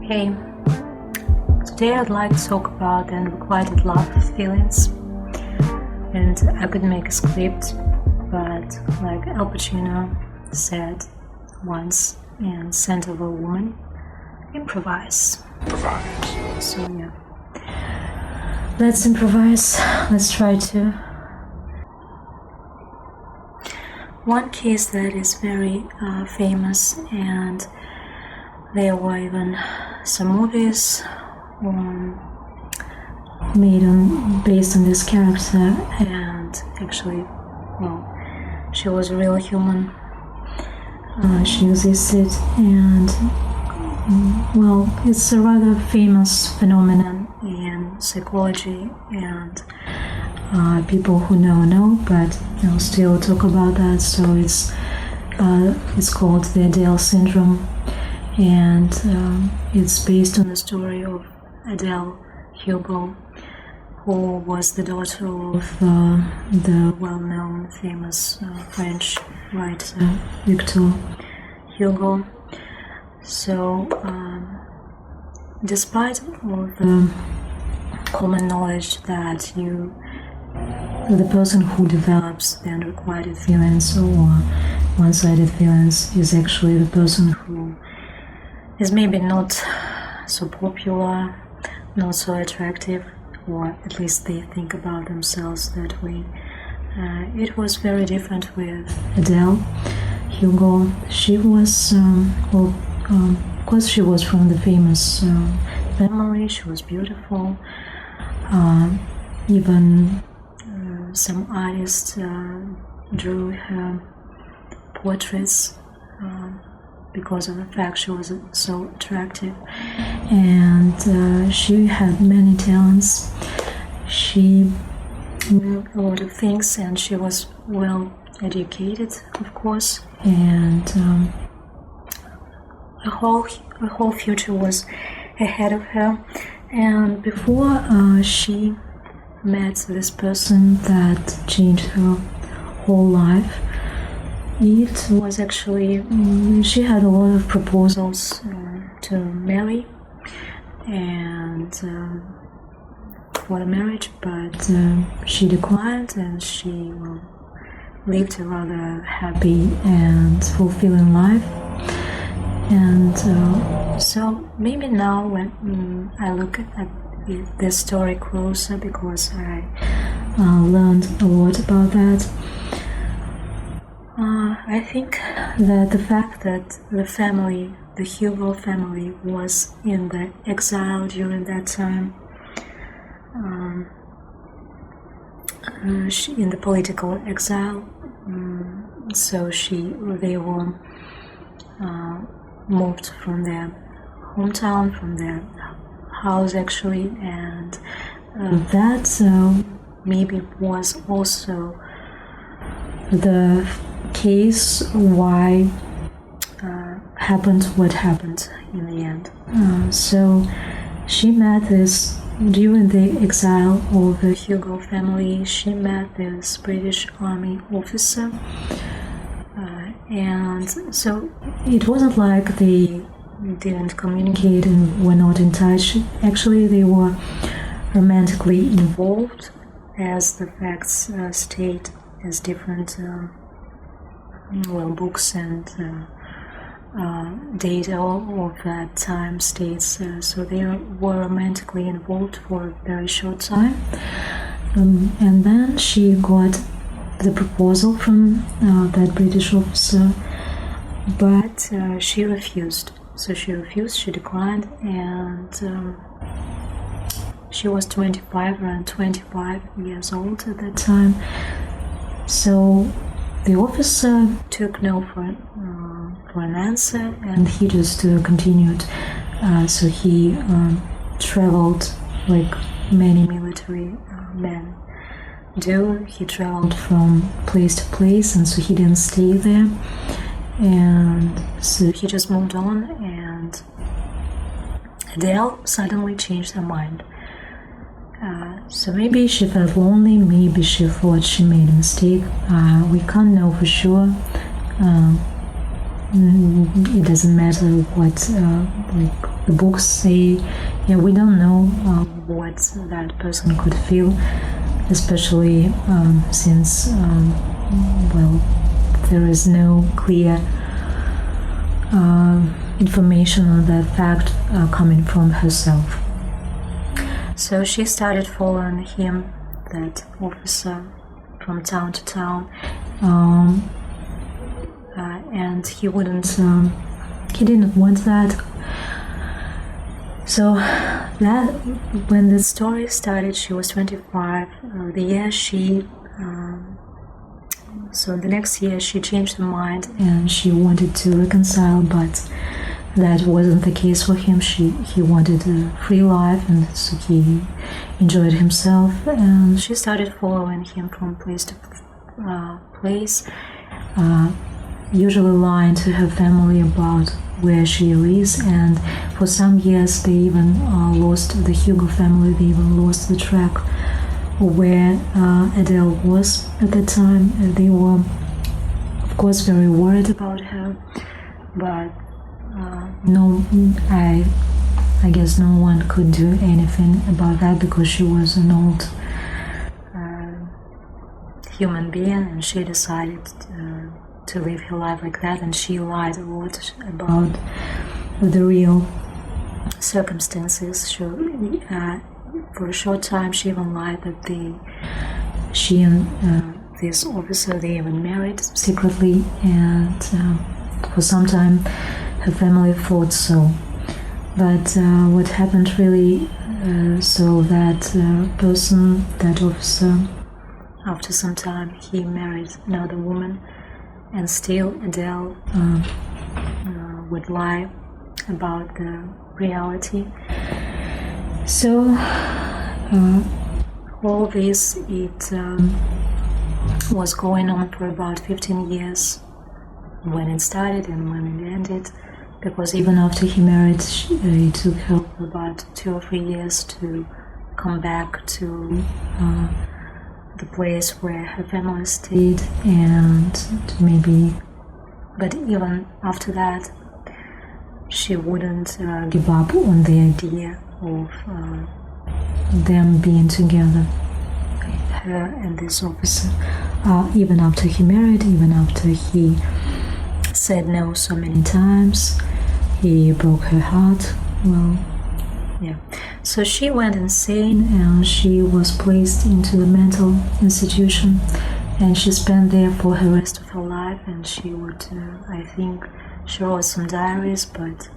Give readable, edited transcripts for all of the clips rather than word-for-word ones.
Hey, today I'd like to talk about the unrequited love feelings. And I could make a script, but like Al Pacino said once in Scent of a Woman, improvise. So yeah, let's improvise. Let's try to. One case that is very famous, and there were even some movies based on this character, and actually, she was a real human. She existed, and it's a rather famous phenomenon in psychology, and people who know, but I'll still talk about that. So it's called the Adele Syndrome, and it's based on the story of Adele Hugo, who was the daughter of the well-known famous French writer Victor Hugo. So despite all the common knowledge that the person who develops the unrequited feelings or one-sided feelings is actually the person who is maybe not so popular, not so attractive, or at least they think about themselves that way. It was very different with Adele Hugo. She was, of course she was from the famous family, she was beautiful. Even some artists drew her portraits because of the fact she was so attractive, and she had many talents. She knew a lot of things, and she was well educated, of course, and her whole future was ahead of her. And before she met this person that changed her whole life, it was actually, she had a lot of proposals to marry and for a marriage, but she declined, and she lived a rather happy and fulfilling life. And so maybe now when I look at this story closer, because I learned a lot about that, I think that the fact that the family, the Hugo family, was in the exile during that time, in the political exile, so they were moved from their hometown, from their house actually, and that maybe was also the case why happened what happened in the end. So she met this, during the exile of the Hugo family, she met this British army officer, and so it wasn't like they didn't communicate and were not in touch. Actually, they were romantically involved, as the facts state, as different books and data of that time states. So they were romantically involved for a very short time, and then she got the proposal from that British officer, but she refused. So she declined, and she was around 25 years old at that time. So the officer took no for an answer, and he just continued. So he traveled like many military men do. He traveled from place to place, and so he didn't stay there. And so he just moved on, and Adele suddenly changed her mind. So maybe she felt lonely, maybe she thought she made a mistake. We can't know for sure. It doesn't matter what the books say, we don't know what that person could feel, especially since, there is no clear information on that fact coming from herself. So she started following him, that officer, from town to town, and he didn't want that. So that when the story started, she was 25. So the next year she changed her mind and she wanted to reconcile, but that wasn't the case for him. He wanted a free life, and so he enjoyed himself, and she started following him from place to place, usually lying to her family about where she is. And for some years they even lost, the Hugo family, they even lost the track of where Adele was at the time. They were, of course, very worried about her, but I guess no one could do anything about that, because she was an old human being, and she decided to live her life like that, and she lied a lot about the real circumstances. For a short time she even lied that she and this officer, they even married secretly, and for some time her family thought so. But what happened really, so that person, that officer, after some time he married another woman, and still Adele would lie about the reality. So all this, it was going on for about 15 years when it started and when it ended, because even after he married, it took her about 2 or 3 years to come back to the place where her family stayed, and but even after that she wouldn't give up on the idea of them being together, her and this officer, even after he married, even after he said no so many times, he broke her heart. So she went insane, and she was placed into the mental institution, and she spent there for the rest of her life. And she would, I think, she wrote some diaries, but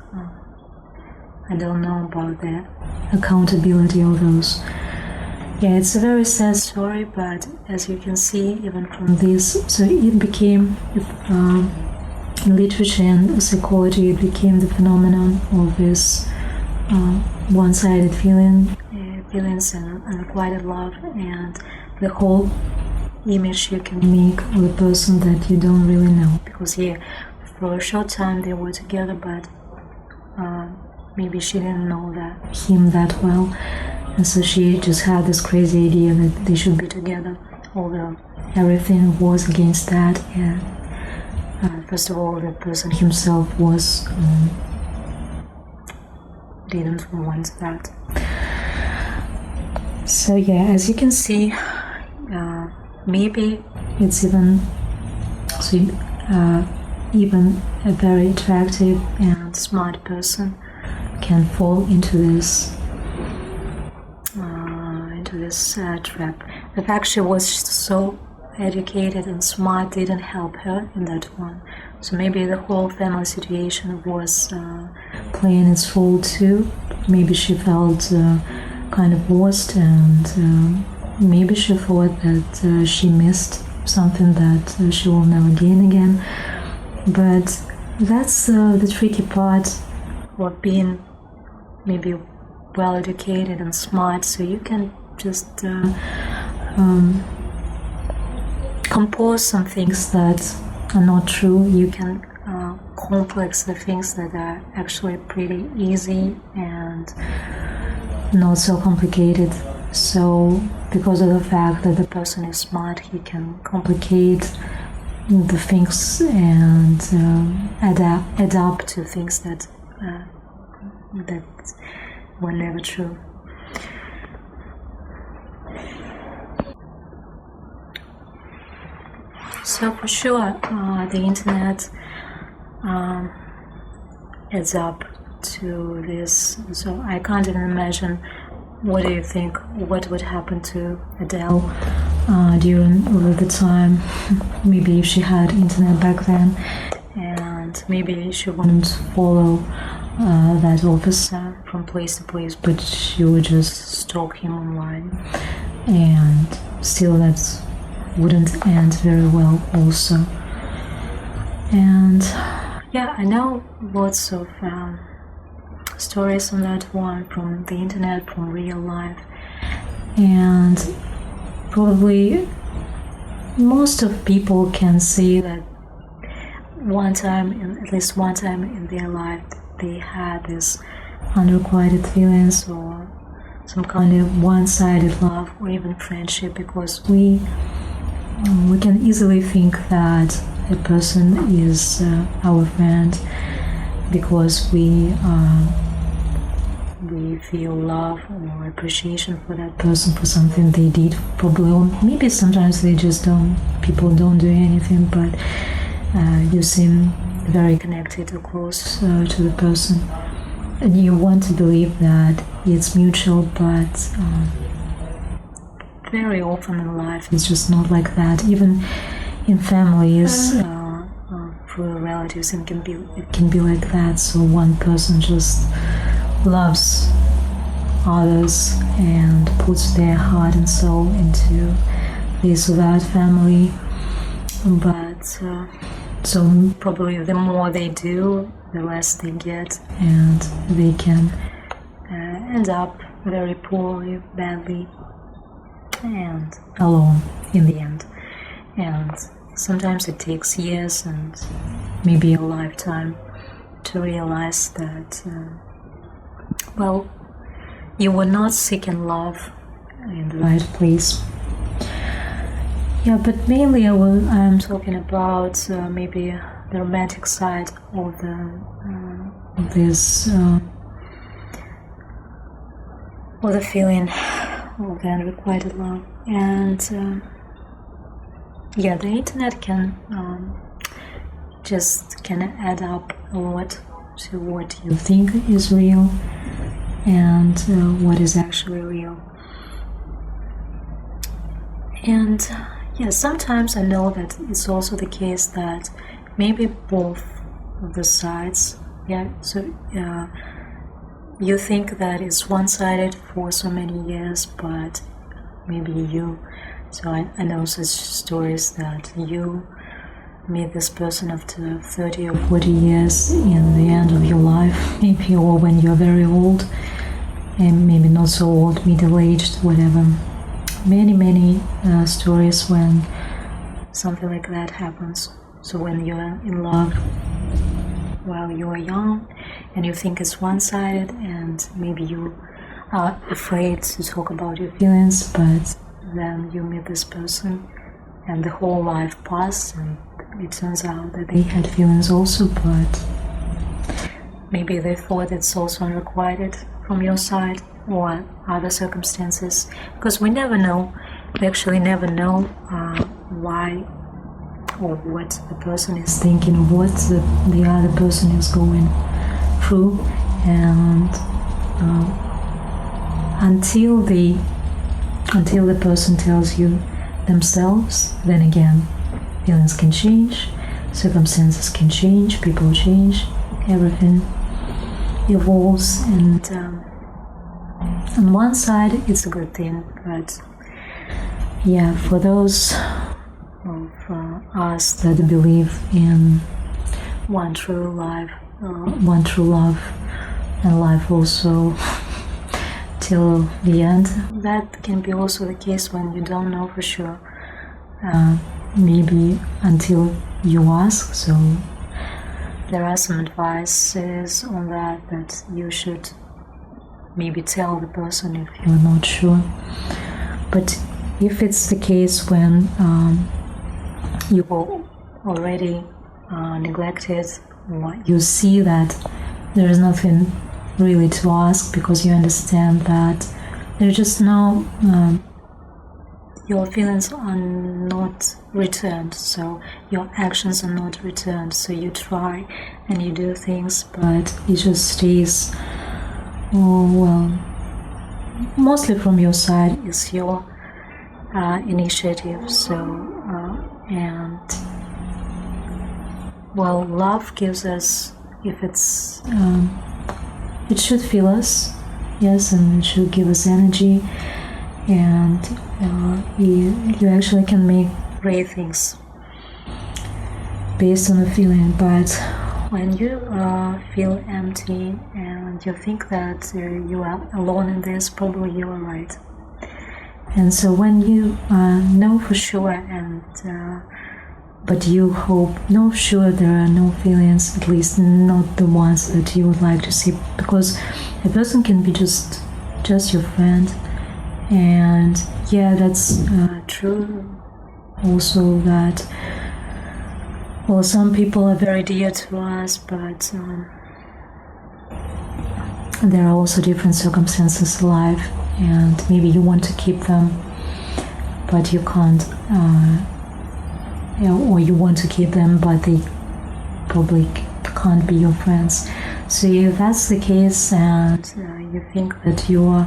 I don't know about the accountability of those. It's a very sad story, but as you can see, even from this, so it became, in literature and psychology, it became the phenomenon of this one-sided feelings and unrequited love, and the whole image you can make of a person that you don't really know, because for a short time they were together, but maybe she didn't know him that well, and so she just had this crazy idea that they should be together, although everything was against that. And first of all, the person himself didn't want that. So as you can see, maybe it's even a very attractive and smart person can fall into this trap. The fact she was so educated and smart didn't help her in that one. So maybe the whole family situation was playing its role too. Maybe she felt kind of lost, and maybe she thought that she missed something that she will never gain again. But that's the tricky part of being maybe well educated and smart. So you can just compose some things that are not true. You can complex the things that are actually pretty easy and not so complicated. So because of the fact that the person is smart, he can complicate the things and adapt to things that that were never true. So for sure, the internet adds up to this. So I can't even imagine. What do you think? What would happen to Adele during the time? Maybe if she had internet back then, and maybe she wouldn't follow that officer from place to place, but she would just stalk him online, and still that wouldn't end very well also. And yeah, I know lots of stories on that one from the internet, from real life, and probably most of people can say that at least one time in their life, they had this unrequited feelings or some kind of one-sided love or even friendship, because we can easily think that a person is our friend because we feel love or appreciation for that person for something they did, probably, or maybe sometimes people don't do anything, but you seem very connected or close to the person, and you want to believe that it's mutual, but very often in life it's just not like that. Even in families, through relatives, it can be like that. So one person just loves others and puts their heart and soul into this or that family, but so probably the more they do, the less they get, and they can end up very poorly, badly, and alone in the end. And sometimes it takes years and maybe a lifetime to realize that you were not seeking love in the right place. Yeah, but mainly I'm talking about maybe the romantic side of this or the feeling of the unrequited love. And the internet can add up a lot to what you think is real and what is actually real. And sometimes I know that it's also the case that maybe both of the sides, you think that it's one-sided for so many years, but maybe so I know such stories that you meet this person after 30 or 40 years in the end of your life, maybe, or when you're very old, and maybe not so old, middle-aged, whatever. Many stories when something like that happens. So when you're in love while you are young and you think it's one-sided, and maybe you are afraid to talk about your feelings, but then you meet this person and the whole life passed, and it turns out that they had feelings also, but maybe they thought it's also unrequited from your side or other circumstances, because we actually never know why or what the person is thinking, or what the other person is going through, and until the person tells you themselves, then again, feelings can change, circumstances can change, people change, everything evolves, and on one side it's a good thing, but for those of us that believe in one true love, and life also till the end, that can be also the case when you don't know for sure, maybe until you ask. So there are some advices on that you should maybe tell the person if you're not sure. But if it's the case when you were already neglected, or you see that there is nothing really to ask, because you understand that there's just no your feelings are not returned, so your actions are not returned. So you try and you do things, but it just stays, mostly from your side is your initiative. So love gives us, if it's it should fill us, yes, and it should give us energy, and you actually can make great things based on a feeling. But when you feel empty and you think that you are alone in this, probably you are right. And so when you know for sure, and but you know sure there are no feelings, at least not the ones that you would like to see, because a person can be just your friend. And yeah, that's true also, that some people are very dear to us, but there are also different circumstances in life, and maybe you want to keep them, but you can't, or you want to keep them, but they probably can't be your friends. So if that's the case, and you think that you are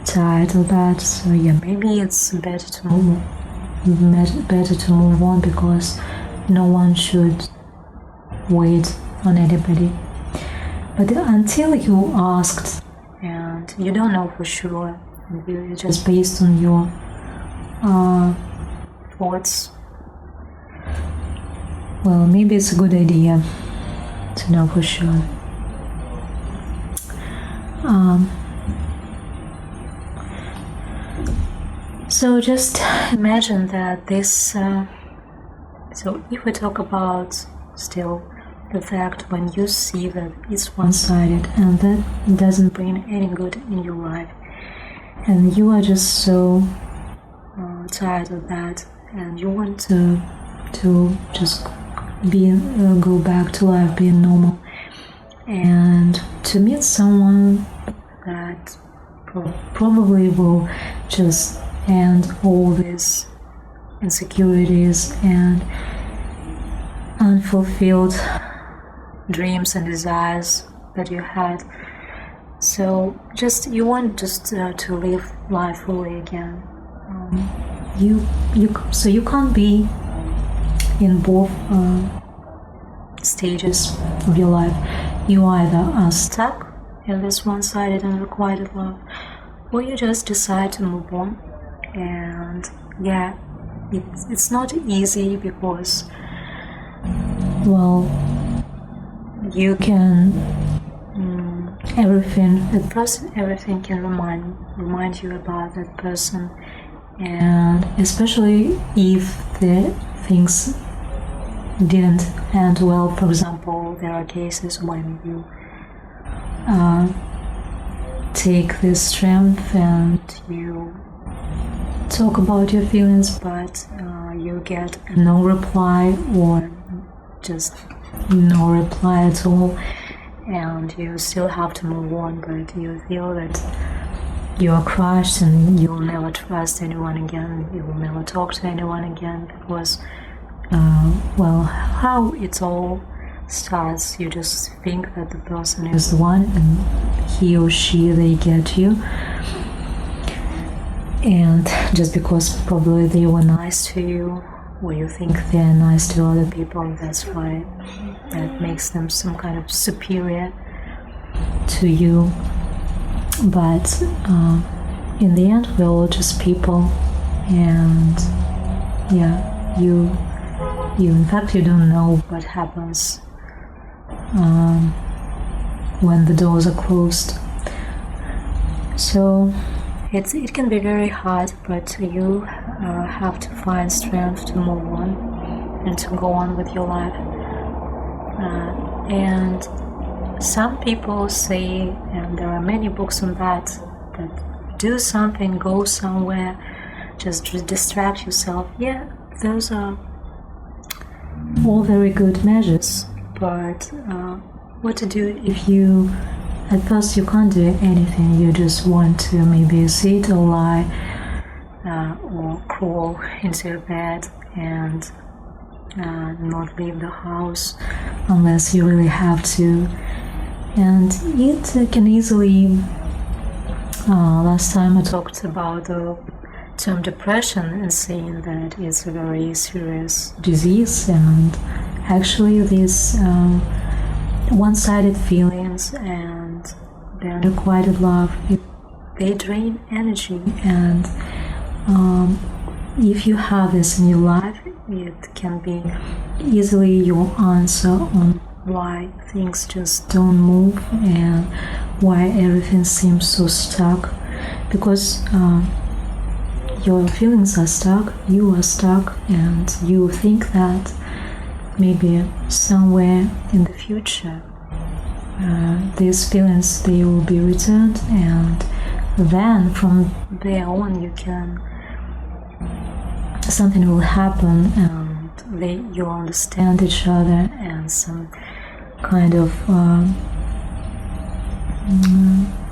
tired of that, so yeah, maybe it's better to move on, because no one should wait on anybody. But until you asked and you don't know for sure, you just based on your thoughts, well, maybe it's a good idea to know for sure. So just imagine that this, so if we talk about still the fact when you see that it's one-sided and that doesn't bring any good in your life, and you are just so tired of that, and you want to just go back to life being normal, and to meet someone that probably will just end all these insecurities and unfulfilled dreams and desires that you had. So just you want just to live life fully again. So you can't be in both stages of your life. You either are stuck in this one-sided and unrequited love, or you just decide to move on. And yeah, it's not easy, because you can everything can remind you about that person, and especially if the things didn't end well. For example, there are cases when you take this strength and you talk about your feelings, but you get no reply, or just no reply at all, and you still have to move on, but you feel that you are crushed and you'll never trust anyone again, you will never talk to anyone again, because how it all starts, you just think that the person is the one, and he or she, they get you, and just because probably they were nice to you, or you think they're nice to other people, that's why that makes them some kind of superior to you. But in the end, we're all just people, and yeah, you in fact, you don't know what happens when the doors are closed. So it can be very hard, but you have to find strength to move on and to go on with your life. And some people say, and there are many books on that do something, go somewhere, just distract yourself. Yeah, those are all very good measures, but what to do if you at first you can't do anything. You just want to maybe sit or lie or crawl into your bed and not leave the house unless you really have to. And it can easily, last time I talked about the term depression and saying that it's a very serious disease, and actually these one-sided feelings and the unrequited love, they drain energy, and if you have this in your life, it can be easily your answer on why things just don't move and why everything seems so stuck, because your feelings are stuck, you are stuck, and you think that maybe somewhere in the future these feelings, they will be returned, and then from there on something will happen, and you'll understand each other, and some kind of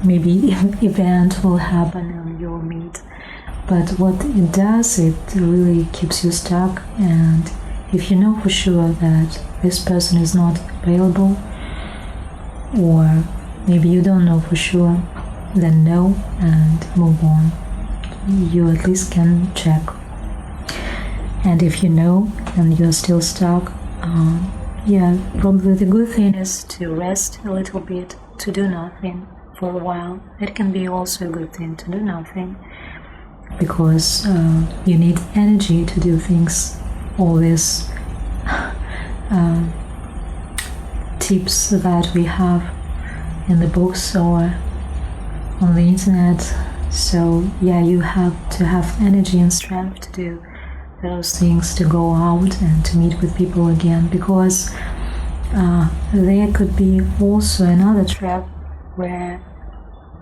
maybe event will happen and you'll meet. But what it does, it really keeps you stuck, and if you know for sure that this person is not available, or maybe you don't know for sure, then no, and move on. You at least can check. And if you know and you're still stuck, probably the good thing is to rest a little bit, to do nothing for a while. It can be also a good thing to do nothing, because you need energy to do things. All these tips that we have in the books or on the internet. So you have to have energy and strength to do those things, to go out and to meet with people again, because there could be also another trap where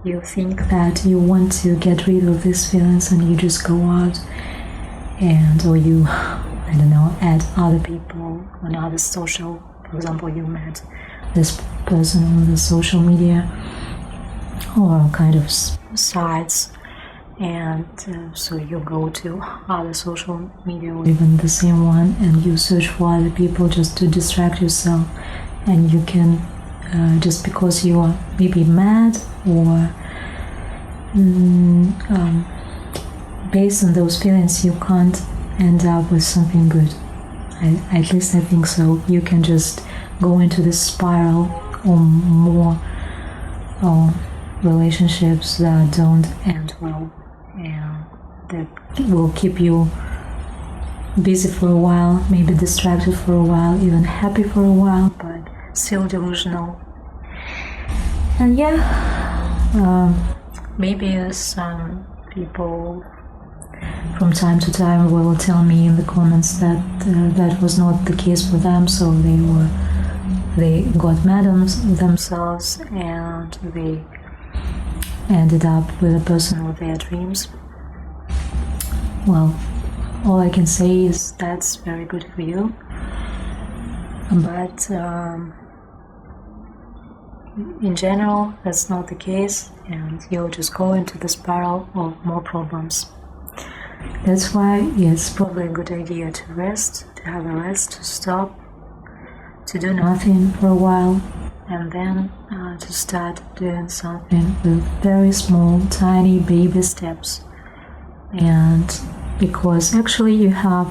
you think that you want to get rid of these feelings and you just go out or you, add other people on other social, for example, you met this person on the social media or kind of sites, and so you go to other social media or even the same one, and you search for other people just to distract yourself, and you can just because you are maybe mad or based on those feelings, you can't end up with something good. At least I think so. You can just go into this spiral or more relationships that don't end well, and that will keep you busy for a while, maybe distracted for a while, even happy for a while, but still delusional. And maybe some people from time to time will tell me in the comments that that was not the case for them, so they got mad on themselves and they ended up with a person of their dreams. Well, all I can say is that's very good for you, but in general that's not the case, and you'll just go into the spiral of more problems. That's why it's probably a good idea to rest, to have a rest, to stop, to do nothing for a while, and then to start doing something with very small, tiny baby steps. And because actually you have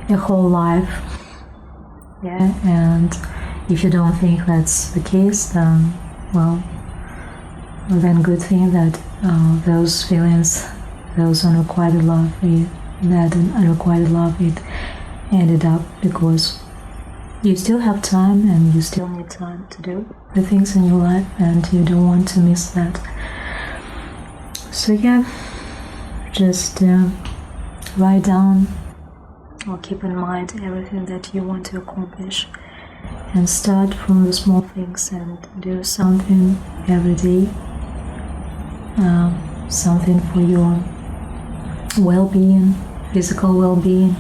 a whole life, and if you don't think that's the case, then then good thing that those feelings, those unrequited love, it ended up, because you still have time and you still need time to do the things in your life, and you don't want to miss that. So just write down or keep in mind everything that you want to accomplish, and start from the small things and do something every day, something for your well-being, physical well-being.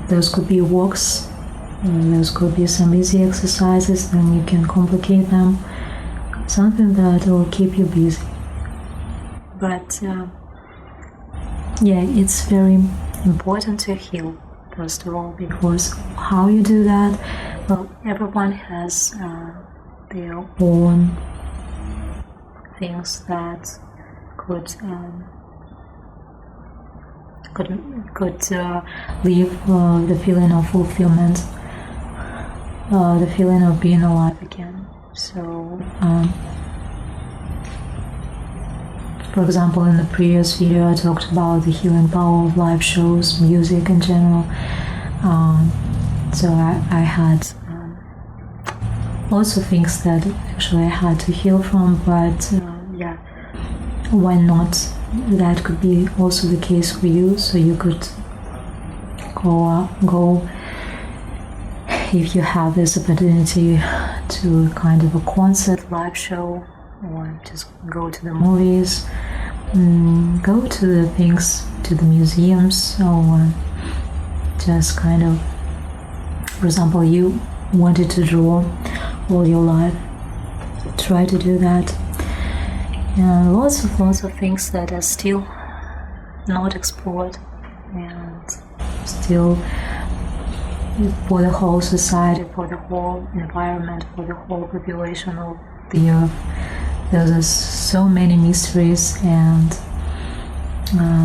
Those could be walks Those could be some easy exercises, then you can complicate them. Something that will keep you busy. But it's very important to heal, first of all, because how you do that, well, everyone has their own things that could leave the feeling of fulfillment, the feeling of being alive again. So, for example, in the previous video I talked about the healing power of live shows, music in general. So I had lots of things that actually I had to heal from, but why not? That could be also the case for you, so you could go if you have this opportunity to kind of a concert, live show, or just go to the movies, go to the things, to the museums, or just kind of, for example, you wanted to draw all your life, try to do that. And lots of things that are still not explored, and still for the whole society, for the whole environment, for the whole population of the earth. There's so many mysteries, and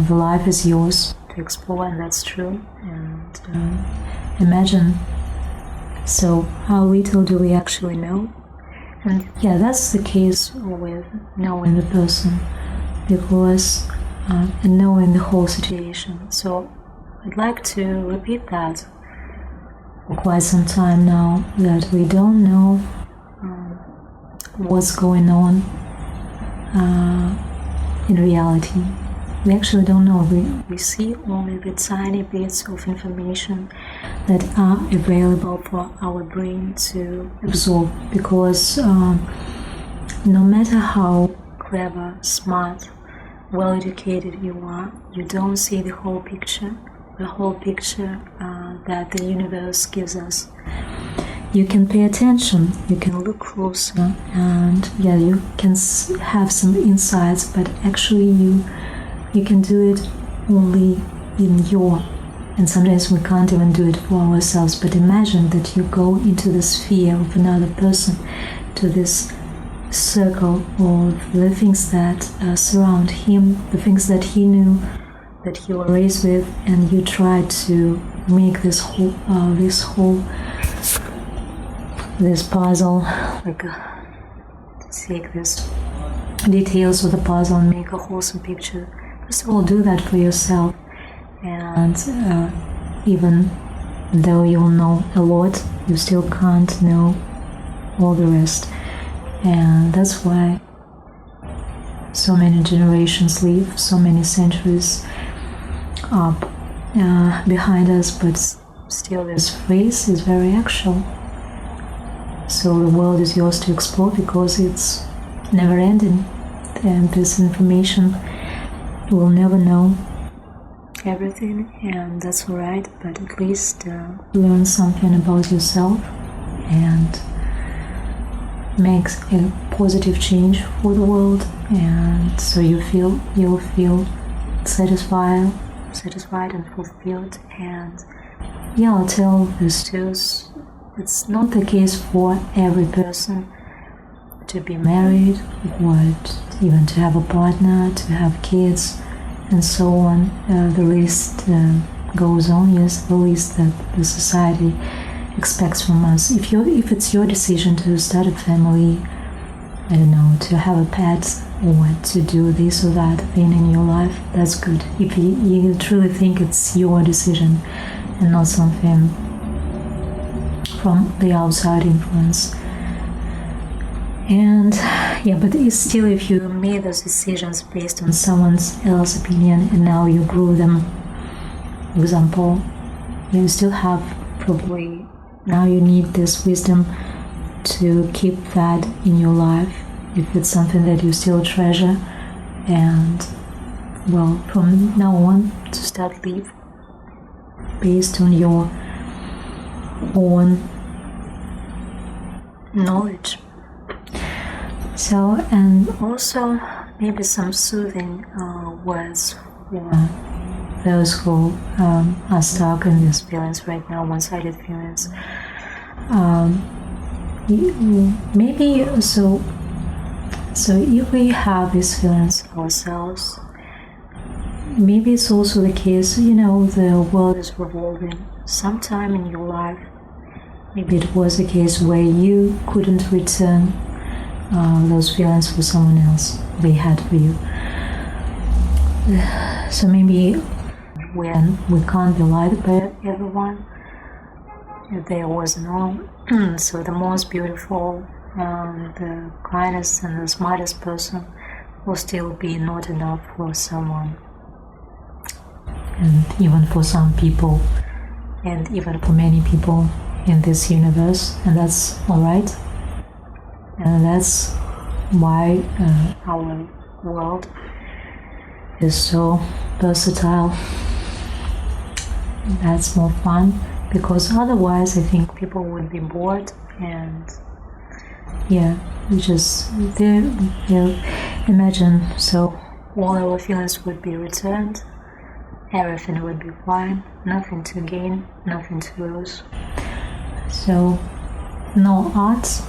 the life is yours to explore, and that's true. And imagine, so how little do we actually know? And that's the case with knowing the person, because and knowing the whole situation. So I'd like to repeat that for quite some time now, that we don't know what's going on in reality. We actually don't know. We see only the tiny bits of information that are available for our brain to absorb, because no matter how clever, smart, well-educated you are, you don't see the whole picture that the universe gives us. You can pay attention, you can look closer, and you can have some insights, but actually you can do it only in and sometimes we can't even do it for ourselves. But imagine that you go into the sphere of another person, to this circle of the things that surround him, the things that he knew, that he was raised with, and you try to make this puzzle, like take these details of the puzzle and make a wholesome picture. First of all, do that for yourself, and even though you'll know a lot, you still can't know all the rest. And that's why so many generations live, so many centuries up behind us, but still this phrase is very actual. So the world is yours to explore, because it's never ending, and this information will never know everything, and that's alright, but at least learn something about yourself and make a positive change for the world, and so you'll feel satisfied and fulfilled. And I'll tell this too, it's not the case for every person to be married, or even to have a partner, to have kids, and so on. The list goes on. Yes, the list that the society expects from us. If it's your decision to start a family, I don't know, to have a pet, or to do this or that thing in your life, that's good. If you truly think it's your decision and not something from the outside influence. And but it's still, if you made those decisions based on someone else's opinion and now you grew them, for example, you still have probably, now you need this wisdom to keep that in your life, if it's something that you still treasure, and from now on to start live based on your own knowledge. So, and also maybe some soothing words for those who are stuck in these feelings right now, one-sided feelings. Maybe so if we have these feelings ourselves, maybe it's also the case, the world is revolving. Sometime in your life, maybe it was a case where you couldn't return those feelings for someone else they had for you. So maybe when we can't be liked by everyone, there was no so the most beautiful, the kindest and the smartest person will still be not enough for someone, and even for some people, and even for many people in this universe, and that's alright. And that's why our world is so versatile. That's more fun, because otherwise I think people would be bored, and imagine, so all our feelings would be returned, everything would be fine, nothing to gain, nothing to lose. So no art,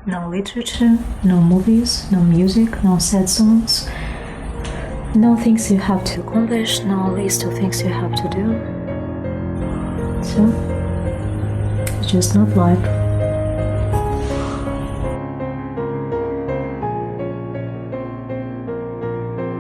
no literature, no movies, no music, no sad songs, no things you have to accomplish, no list of things you have to do. So it's just not life.